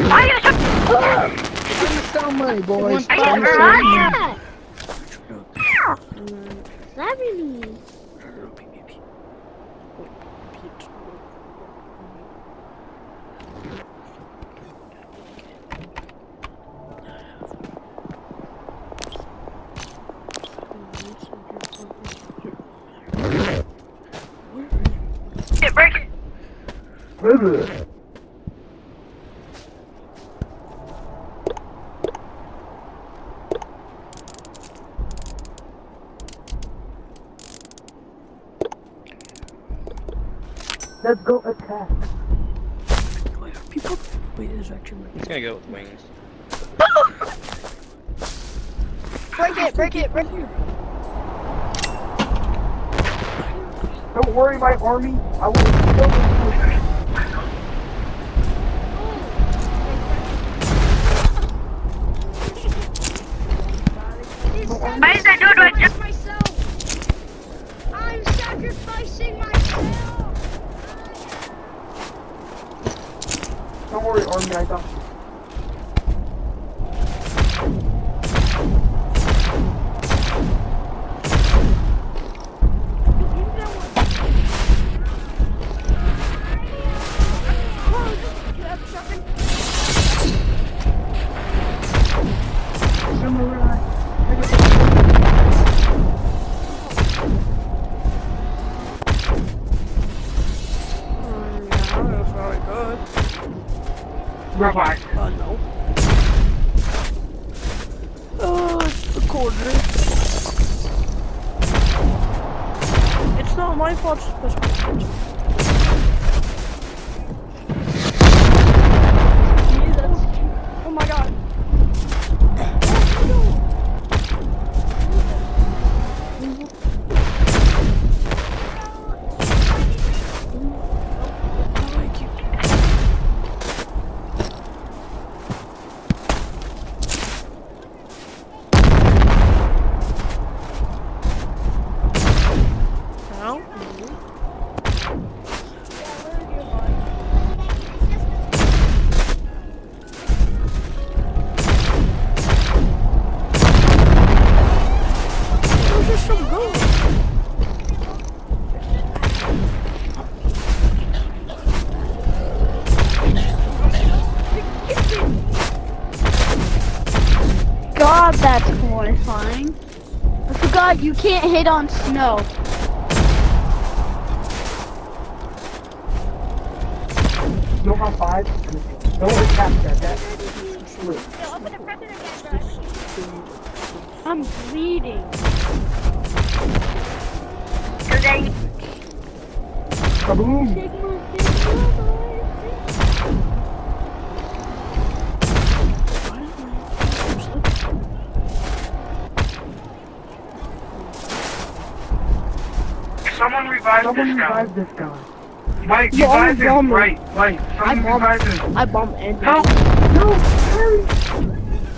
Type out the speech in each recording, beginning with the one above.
Why are you so... Some money, boys. Are you right? Slapping me. Break it. Let's go attack. People, wait, there's actually. He's gonna go with wings. Break it. Don't worry, my army. I will kill you. Why is that dude like just... myself? I'm sacrificing myself. Don't worry, army. I got you. Rabbi. No. It's the corner. It's not my fault. Oh my god. God, that's horrifying. I forgot you can't hit on snow. No high five. Don't attack that. I'm bleeding. Kaboom. Someone revive this guy. Mike, Yo, revive him. I'm Right, Mike. Someone revive him. I bumped and No. No, hurry.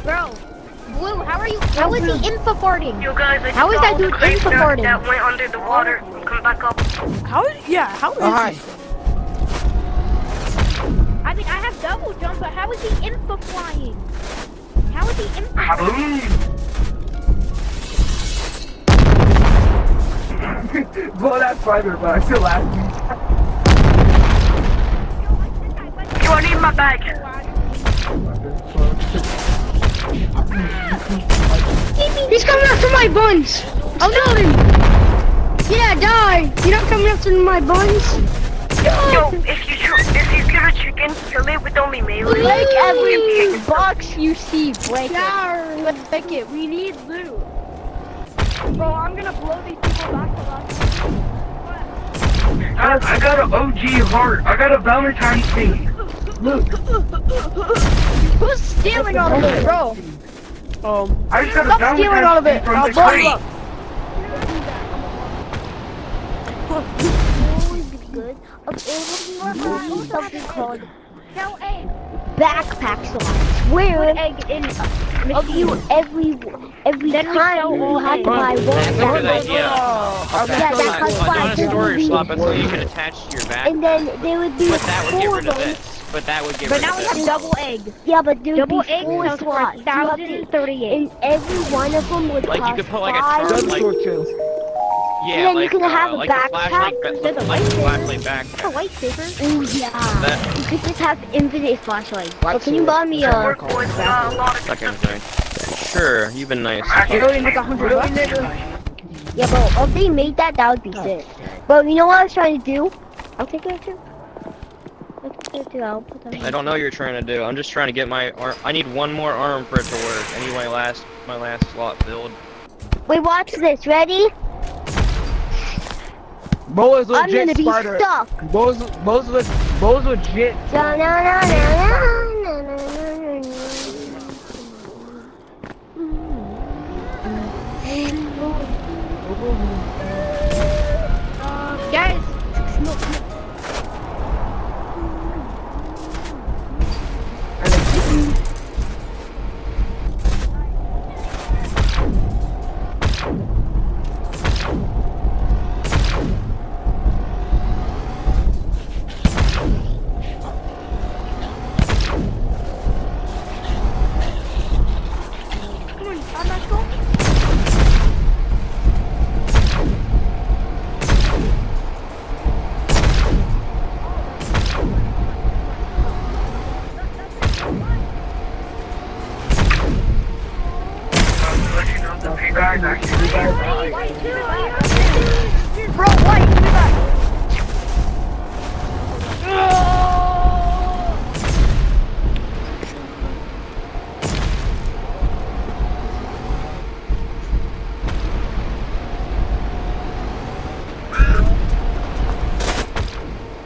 Bro, Blue, how is he info-farting? You guys, How is that dude info-farting? that went under the water. Come back up. How is he? I mean, I have double jump, but how is he info-flying? How is he info-flying? Kaboom! Blow that fighter, but I still ask You won't need my bag. He's coming after my buns! Oh no! Yeah, die! You're not coming after my buns? Yo, if you kill a chicken, kill it with only melee. Break every box you see, break it. Break it, we need loot. Bro, I'm gonna blow these people back to life. I got an OG heart. I got a Valentine's thing. Look. Who's stealing all of it, bro? I just got a Stop stealing all of Valentine's it. thing I'll from the blow you crate. up. Always be good. Okay, something called Shell A. backpacks on. I swear. Put egg in Of you every Then we time sell you all have to eggs. buy one. That's a good backpack. idea. Yeah, that's how Not a fun it would storage be. slot, but so you can attach to your backpack. And then there would be But that would get four rid of of them. this. But that would get But rid now of we this. have double egg. Yeah, but there would Double be egg four sells for slots. You have to- 1,038. And every one of them would Like, you cost could put, like, a five. turret, like- Like, Yeah, And then like, you can have a like a backpack. flashlight, There's a like a lightsaber. flashlight A backpack. lightsaber. Ooh, yeah. That- You could just have infinite flashlights. Black But can you sword. buy me a... Work with a lot of That kind of thing. Sure, you've been nice. Really like $100. Yeah, bro, if they made that, that would be sick. But you know what I was trying to do? I'll take it too. I'll put that I don't know what you're trying to do. I'm just trying to get my arm. I need one more arm for it to work. I need my last slot filled. Wait, watch this. Ready? Bo is I'm legit gonna be Sparta. stuck. Bo's legit. Na, na, na, na, na, na, na, na. Guys, come on, let's go. Bro, white, give me back.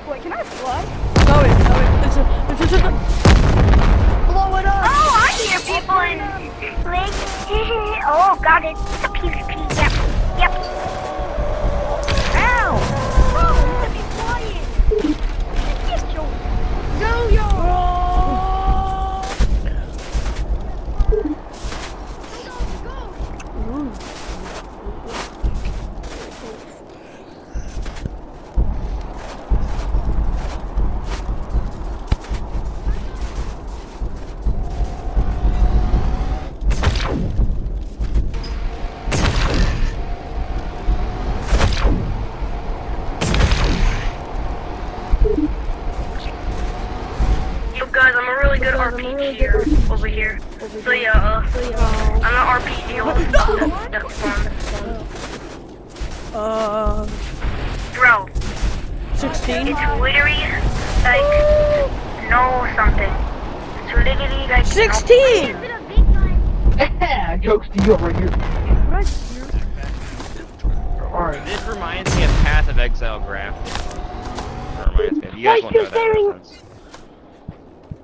Wait, can I fly? No, it's a Blow it up. Oh, I hear people in like, oh, got it. It's a PvP. Yep. Ow! Oh, let me flying. Get your yo. Yo, guys, I'm a really good RPGer over here. So yeah, I'm an RPG bro. 16. It's literally like no something. It's literally like 16! Yeah, jokes to you over here. Alright. This reminds me of Path of Exile graph. It reminds me of. You guys won't know that reference.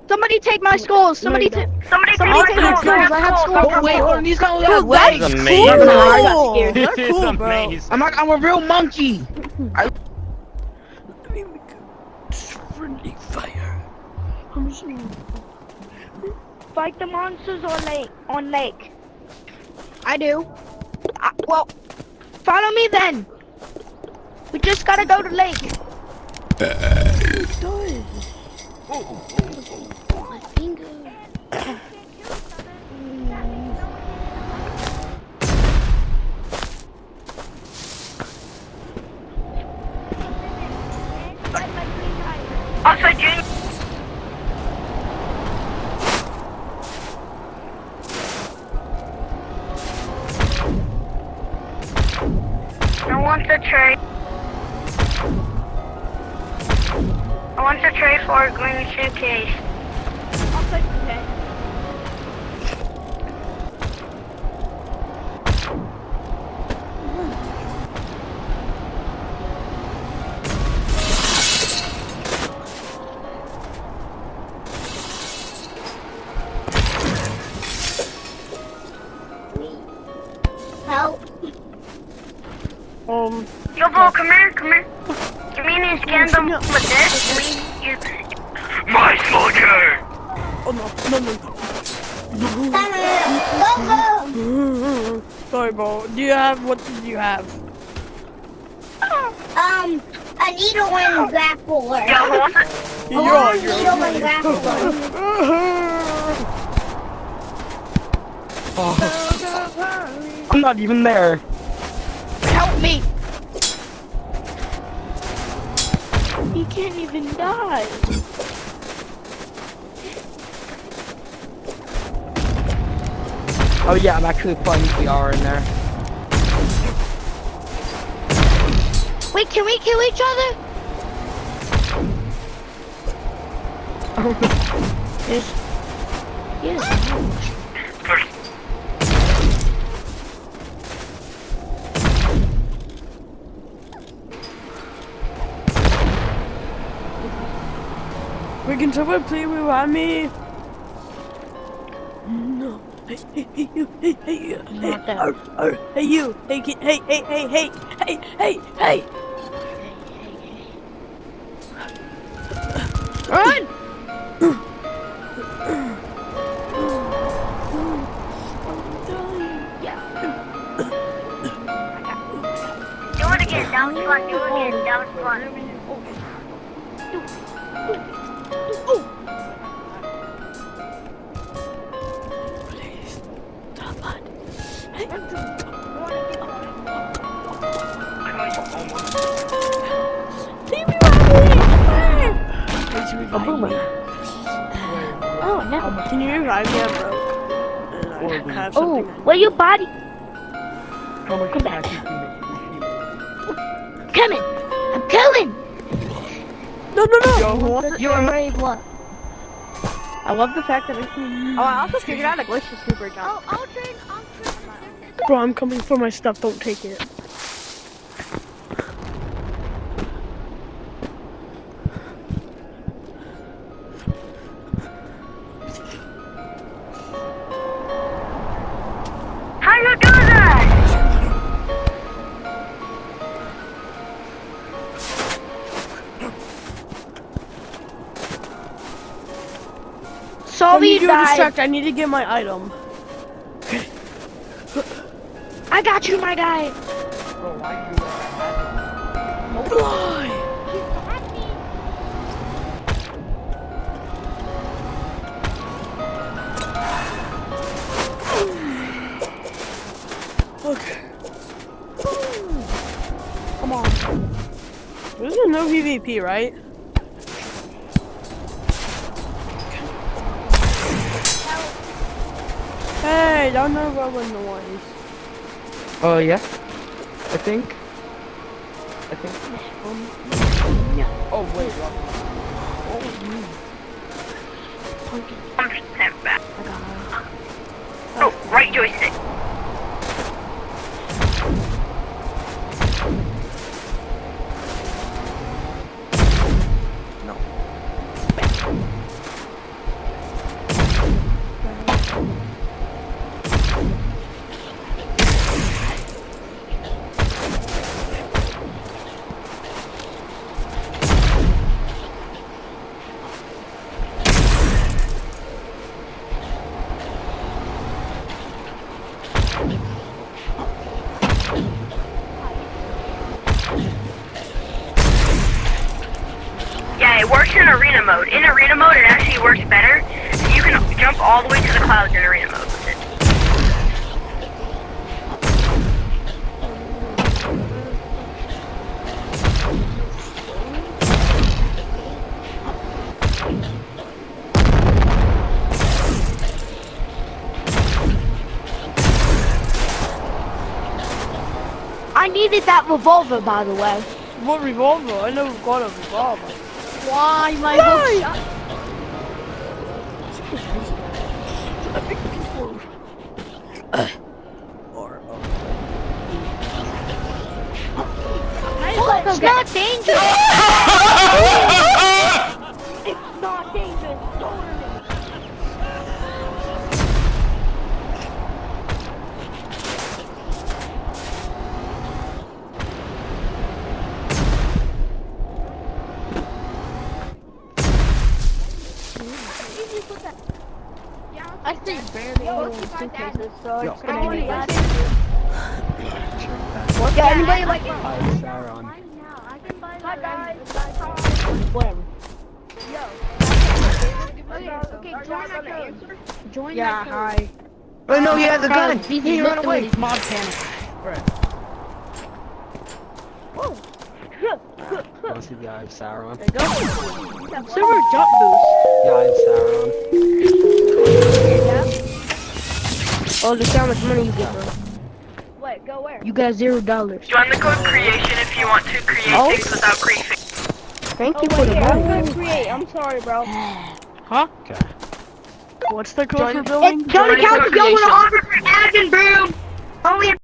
Somebody take my skulls. Somebody take. somebody Somebody take take my my skulls. I have Oh, skulls. wait, hold on, these guys Dude, got that's legs. This is cool! amazing. I got scared. They're This is cool, bro. amazing. I'm a real monkey. Let me make a friendly fire. I'm so... Fight the monsters on lake. I do. Well, follow me then. We just gotta go to lake. My finger. Also, Junior. I want to trade. I want to trade for a green suitcase. I'll take the head. Help. Yo, Bo, come here. You mean you scanned them with this? My soldier! Sorry, bro. Do you have, what did you have? A needle and grappler. Yo, who wants it? Yeah, Needle and grappler. I'm not even there. Help me! He can't even die. Oh yeah, I'm actually playing VR in there. Wait, can we kill each other? Yes. Yes. We can someone play with me? No. Hey, you. Hey, you. Not that. Hey, you. Hey, hey. Run! Do it again, that was fun. Do it again, that was fun. Please. Stop it. Leave me Please revive me. Oh, no. Can you revive me? I'm broke. And I have Oh, something. where your body? Come back. Coming! I'm coming! No. You're brave what? I love the fact that I can. Oh, I also figured out a glitch to super jump. I'll train. Bro, I'm coming for my stuff. Don't take it. How you do that? Sorry, you do died. distract. I need to get my item. I got you, my guy. Bro, why you Fly. Okay. Come on. This is no PvP, right? Hey, don't know about the noise. Oh yeah? I think. Oh wait, I'm just step back. Oh, right joystick. Yeah, it works in arena mode. In arena mode, it actually works better. You can jump all the way to the clouds in arena mode with it. I needed that revolver, by the way. What revolver? I never got a revolver. Why, my Why? hook shot? I think people are. Oh, it's not dangerous. It's not dangerous. Don't hurt me. I think barely more than 2 cases, so Yo. it's gonna be bad. Yeah, anybody like Sauron. Hi guys. Whatever. Okay, join that code. Join Yeah, that code. hi. Oh no, he has a gun! Easy, He look ran through away! it. Mod panic. Go see the Eye of Sauron. There you go. Silver jump boost. The Eye of Sauron. Oh, look how much money you get, bro. Wait, go where? You got $0. Join the code creation if you want to create Oh. things without griefing. Thank Oh, you for the wait, I'm money. gonna create. I'm sorry, bro. Huh? Okay. What's the code for Join- building? Don't Join count the the yellow creation. armor for admin, boom! Only